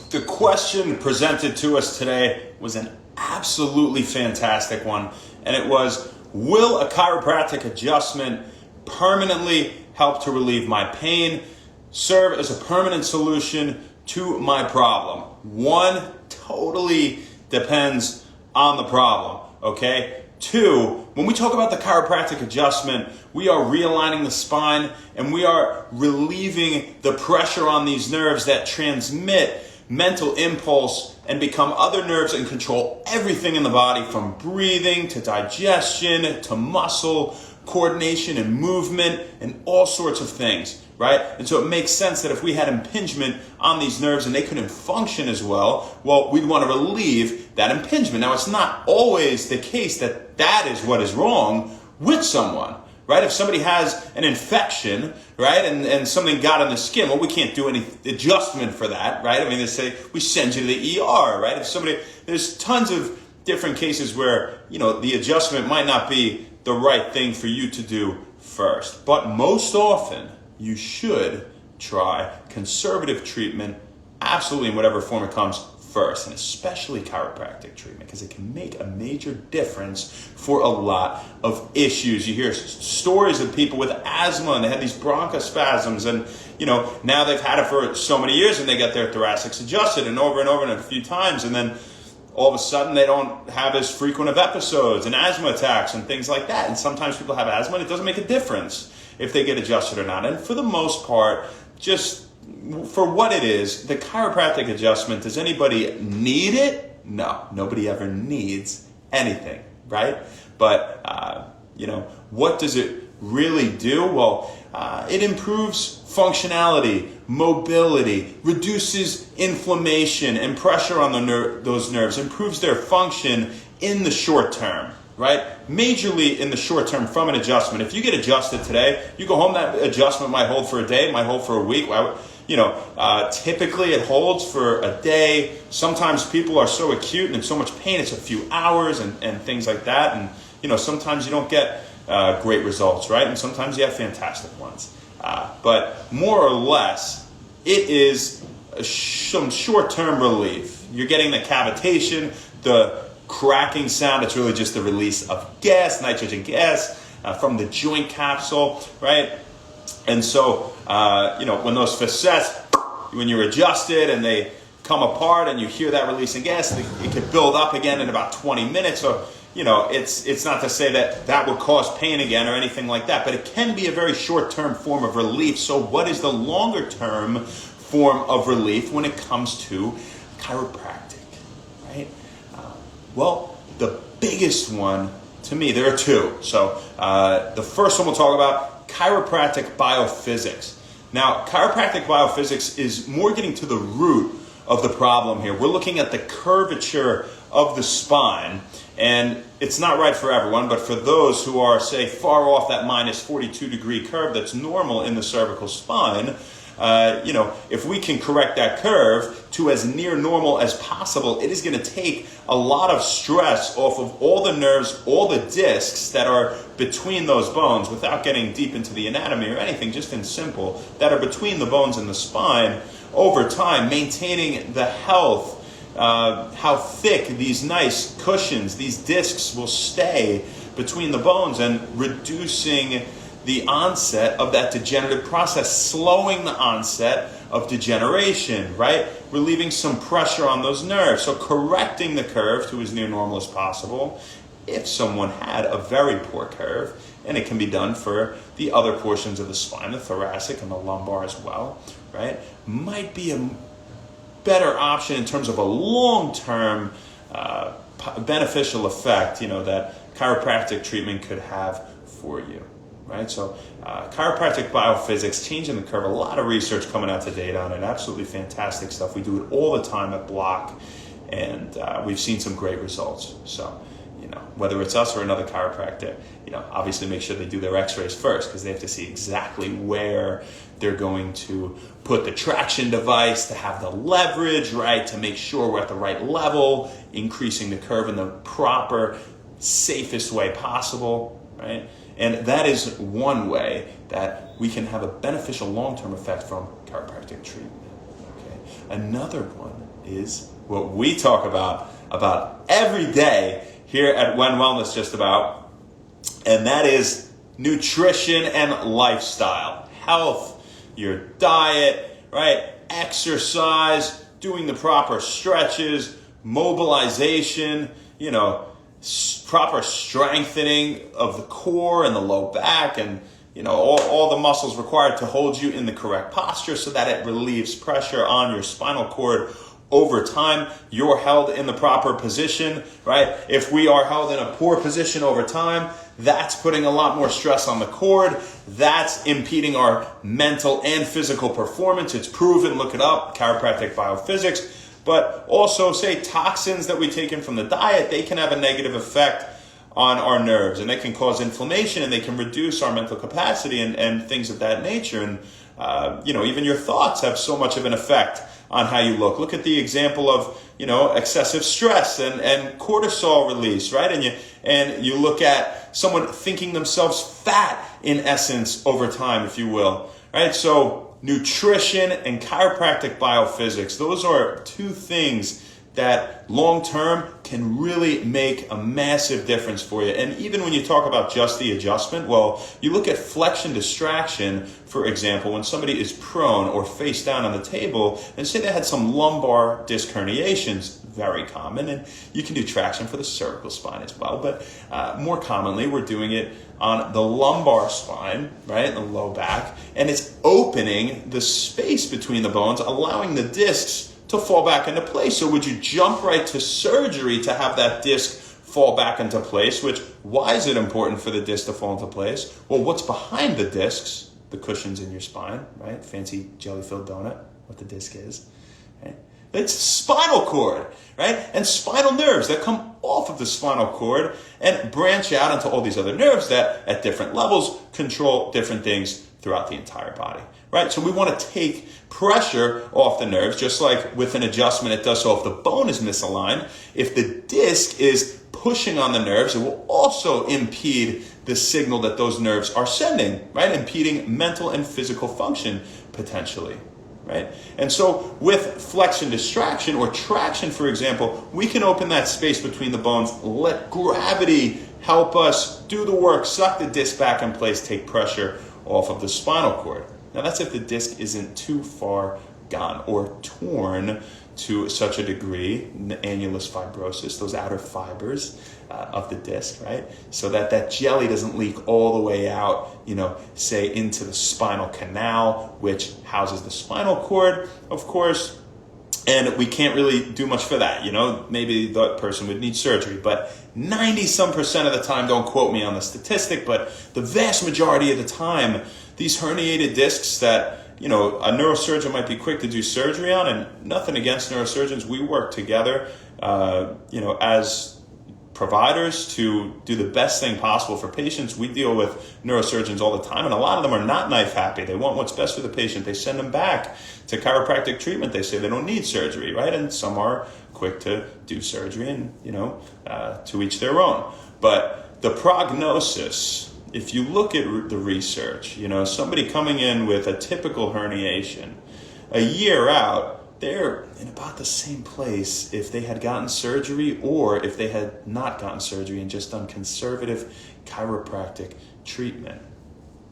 The question presented to us today was an absolutely fantastic one, and it was, will a chiropractic adjustment permanently help to relieve my pain, serve as a permanent solution to my problem? One, totally depends on the problem, okay? Two, when we talk about the chiropractic adjustment, we are realigning the spine and we are relieving the pressure on these nerves that transmit mental impulse and become other nerves and control everything in the body, from breathing to digestion to muscle coordination and movement and all sorts of things, right? And so it makes sense that if we had impingement on these nerves and they couldn't function as well, we'd want to relieve that impingement. Now, it's not always the case that that is what is wrong with someone, right? If somebody has an infection, right, and something got on the skin, well, we can't do any adjustment for that, right? I mean, they say we send you to the ER, right? There's tons of different cases where, the adjustment might not be the right thing for you to do first. But most often, you should try conservative treatment, absolutely in whatever form it comes, first, and especially chiropractic treatment, because it can make a major difference for a lot of issues. You hear stories of people with asthma and they had these bronchospasms, and now they've had it for so many years and they get their thoracics adjusted and over and a few times, and then all of a sudden they don't have as frequent of episodes and asthma attacks and things like that. And sometimes people have asthma and it doesn't make a difference if they get adjusted or not. And for the most part, just for what it is, the chiropractic adjustment, does anybody need it? No, nobody ever needs anything, right? But, what does it really do? Well, it improves functionality, mobility, reduces inflammation and pressure on those nerves, improves their function in the short term, right? Majorly in the short term from an adjustment. If you get adjusted today, you go home, that adjustment might hold for a day, might hold for a week. Typically it holds for a day. Sometimes people are so acute and in so much pain, it's a few hours and things like that. And, sometimes you don't get great results, right? And sometimes you have fantastic ones. But more or less, it is some short-term relief. You're getting the cavitation, the cracking sound. It's really just the release of gas, nitrogen gas, from the joint capsule, right? And so, when those facets, when you're adjusted and they come apart and you hear that releasing gas, it can build up again in about 20 minutes. So, it's not to say that will cause pain again or anything like that, but it can be a very short-term form of relief. So what is the longer-term form of relief when it comes to chiropractic, right? The biggest one, to me, there are two. So the first one we'll talk about, chiropractic biophysics. Now, chiropractic biophysics is more getting to the root of the problem here. We're looking at the curvature of the spine, and it's not right for everyone, but for those who are, say, far off that minus 42 degree curve that's normal in the cervical spine, if we can correct that curve to as near normal as possible, it is going to take a lot of stress off of all the nerves, all the discs that are between those bones, without getting deep into the anatomy or anything, just in simple, that are between the bones and the spine. Over time, maintaining the health, how thick these nice cushions, these discs will stay between the bones, and reducing the onset of that degenerative process, slowing the onset of degeneration, right? Relieving some pressure on those nerves. So correcting the curve to as near normal as possible if someone had a very poor curve, and it can be done for the other portions of the spine, the thoracic and the lumbar as well, right? Might be a better option in terms of a long-term beneficial effect, that chiropractic treatment could have for you, right? So chiropractic biophysics, changing the curve, a lot of research coming out to date on it, absolutely fantastic stuff. We do it all the time at Block, and we've seen some great results. So, whether it's us or another chiropractor, obviously make sure they do their x-rays first, because they have to see exactly where they're going to put the traction device to have the leverage, right, to make sure we're at the right level, increasing the curve in the proper, safest way possible, right? And that is one way that we can have a beneficial long-term effect from chiropractic treatment. Okay? Another one is what we talk about every day here at When Wellness just about, and that is nutrition and lifestyle. Health, your diet, right? Exercise, doing the proper stretches, mobilization, proper strengthening of the core and the low back, and all the muscles required to hold you in the correct posture so that it relieves pressure on your spinal cord. Over time, you're held in the proper position, right? If we are held in a poor position over time, that's putting a lot more stress on the cord. That's impeding our mental and physical performance. It's proven, look it up, chiropractic biophysics. But also, say, toxins that we take in from the diet, they can have a negative effect on our nerves, and they can cause inflammation, and they can reduce our mental capacity and things of that nature. And, even your thoughts have so much of an effect on how you look. Look at the example of, excessive stress and cortisol release, right? And you look at someone thinking themselves fat, in essence, over time, if you will, right? So nutrition and chiropractic biophysics, those are two things that long-term can really make a massive difference for you. And even when you talk about just the adjustment, well, you look at flexion distraction, for example, when somebody is prone or face down on the table, and say they had some lumbar disc herniations, very common, and you can do traction for the cervical spine as well, but more commonly, we're doing it on the lumbar spine, right, the low back, and it's opening the space between the bones, allowing the discs to fall back into place. So would you jump right to surgery to have that disc fall back into place? Why is it important for the disc to fall into place? Well, what's behind the discs? The cushions in your spine, right? Fancy jelly-filled donut, what the disc is, right? It's spinal cord, right? And spinal nerves that come off of the spinal cord and branch out into all these other nerves that at different levels control different things throughout the entire body, right? So we want to take pressure off the nerves, just like with an adjustment it does so if the bone is misaligned. If the disc is pushing on the nerves, it will also impede the signal that those nerves are sending, right? Impeding mental and physical function potentially, right? And so with flexion distraction or traction, for example, we can open that space between the bones, let gravity help us do the work, suck the disc back in place, take pressure off of the spinal cord. Now that's if the disc isn't too far gone or torn to such a degree, the annulus fibrosis, those outer fibers of the disc, right? So that jelly doesn't leak all the way out, say into the spinal canal, which houses the spinal cord, of course. And we can't really do much for that, maybe that person would need surgery, but 90% of the time, don't quote me on the statistic, but the vast majority of the time, these herniated discs that, a neurosurgeon might be quick to do surgery on, and nothing against neurosurgeons, we work together, as providers to do the best thing possible for patients. We deal with neurosurgeons all the time, and a lot of them are not knife happy. They want what's best for the patient. They send them back to chiropractic treatment. They say they don't need surgery, right? And some are quick to do surgery, and to each their own. But the prognosis, if you look at the research, somebody coming in with a typical herniation, a year out, they're in about the same place if they had gotten surgery or if they had not gotten surgery and just done conservative chiropractic treatment,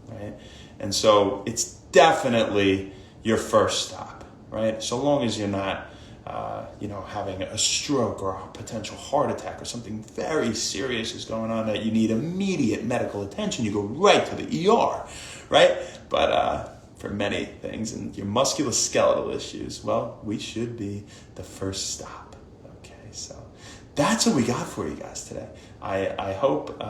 right? And so it's definitely your first stop, right? So long as you're not, having a stroke or a potential heart attack or something very serious is going on that you need immediate medical attention, you go right to the ER, right? But for many things, and your musculoskeletal issues, well, we should be the first stop. Okay, so that's what we got for you guys today. I hope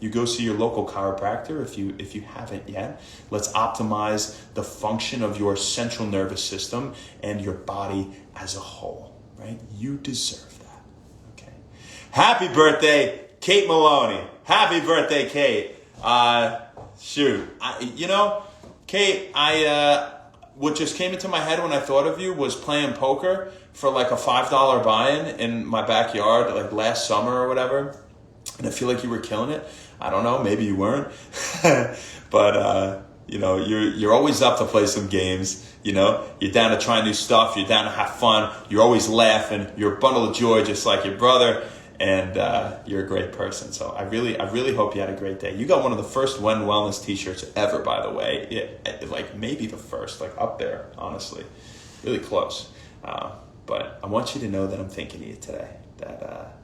you go see your local chiropractor if you haven't yet. Let's optimize the function of your central nervous system and your body as a whole, right? You deserve that. Okay. Happy birthday, Kate Maloney. Happy birthday, Kate. Kate, what just came into my head when I thought of you was playing poker for like a $5 buy-in in my backyard, like last summer or whatever. And I feel like you were killing it. I don't know, maybe you weren't. But you're always up to play some games. You're down to try new stuff. You're down to have fun. You're always laughing. You're a bundle of joy, just like your brother. And you're a great person. So I really hope you had a great day. You got one of the first When Wellness t-shirts ever, by the way. Like maybe the first, like up there, honestly. Really close. But I want you to know that I'm thinking of you today. That,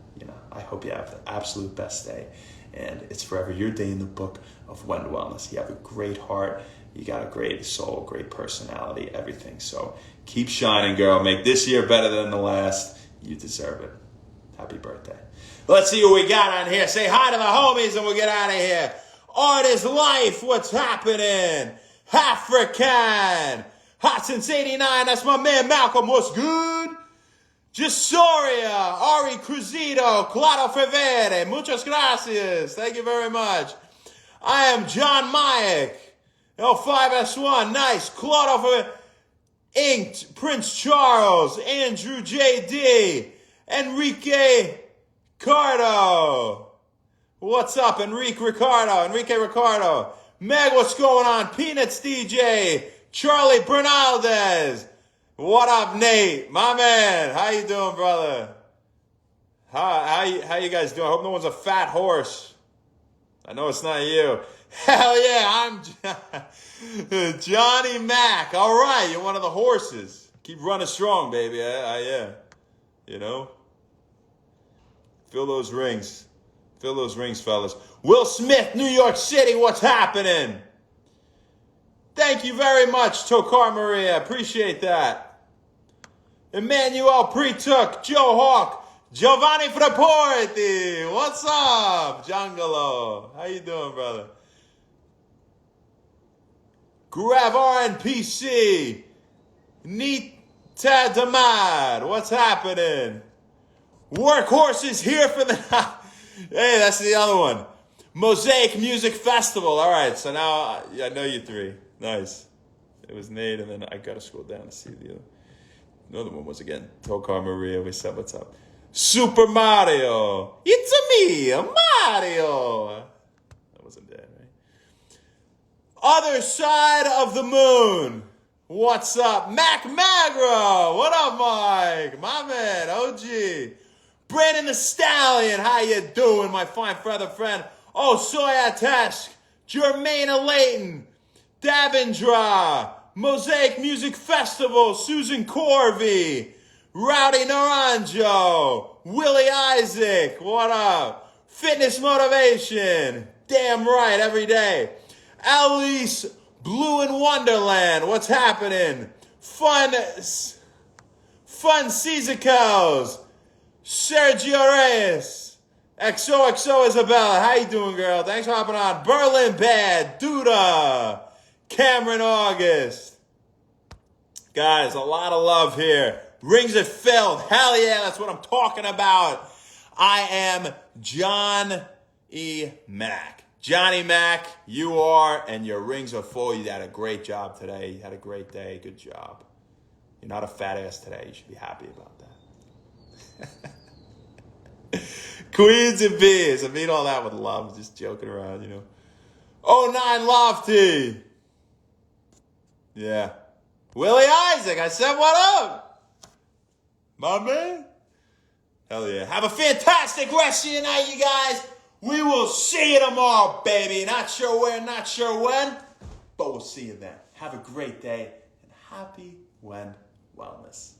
I hope you have the absolute best day. And it's forever your day in the book of When Wellness. You have a great heart. You got a great soul, great personality, everything. So keep shining, girl. Make this year better than the last. You deserve it. Happy birthday. Let's see what we got on here. Say hi to the homies and we'll get out of here. Art is life. What's happening? African. Hot since 89. That's my man Malcolm. What's good? Gisoria. Ari Cruzito. Claro Fevere. Muchas gracias. Thank you very much. I am John Mayak. L5S1. Nice. Claudio Fevere. Inked. Prince Charles. Andrew JD. Enrique Ricardo. What's up, Enrique Ricardo. Meg, what's going on? Peanuts DJ. Charlie Bernaldez. What up, Nate? My man. How you doing, brother? How you guys doing? I hope no one's a fat horse. I know it's not you. Hell yeah, I'm Johnny Mac. All right, you're one of the horses. Keep running strong, baby. Yeah. Fill those rings. Fill those rings, fellas. Will Smith, New York City, what's happening? Thank you very much, Tokar Maria. Appreciate that. Emmanuel Pretook, Joe Hawk, Giovanni Fraporti. What's up, Jangalo? How you doing, brother? Grav RNPC. Neat Tadamad. What's happening? Workhorses here for the... Hey, that's the other one. Mosaic Music Festival. All right, so now I know you three. Nice. It was Nate, and then I got to scroll down to see the other one was, again, Tokar Maria. We said, what's up? Super Mario. It's me, Mario. That wasn't dead, right? Other Side of the Moon. What's up? Mac Magro. What up, Mike? My man, OG. Brandon the Stallion. How you doing, my fine feather friend? Oh, Soyatesk. Jermaine Layton. Davendra. Mosaic Music Festival. Susan Corvey. Rowdy Naranjo. Willie Isaac. What up? Fitness Motivation. Damn right, every day. Alice Blue in Wonderland. What's happening? Fun Cizicos. Sergio Reyes. XOXO Isabella. How you doing, girl? Thanks for hopping on. Berlin Bad. Duda. Cameron August. Guys, a lot of love here. Rings are filled. Hell yeah, that's what I'm talking about. I am John E. Mack. Johnny Mac, you are, and your rings are full. You had a great job today. You had a great day. Good job. You're not a fat ass today. You should be happy about that. Queens and beers. I mean all that with love. Just joking around, 09 Lofty. Yeah. Willie Isaac. I said what up? My man. Hell yeah. Have a fantastic rest of your night, you guys. We will see you tomorrow, baby. Not sure where, not sure when, but we'll see you then. Have a great day and happy When Wellness.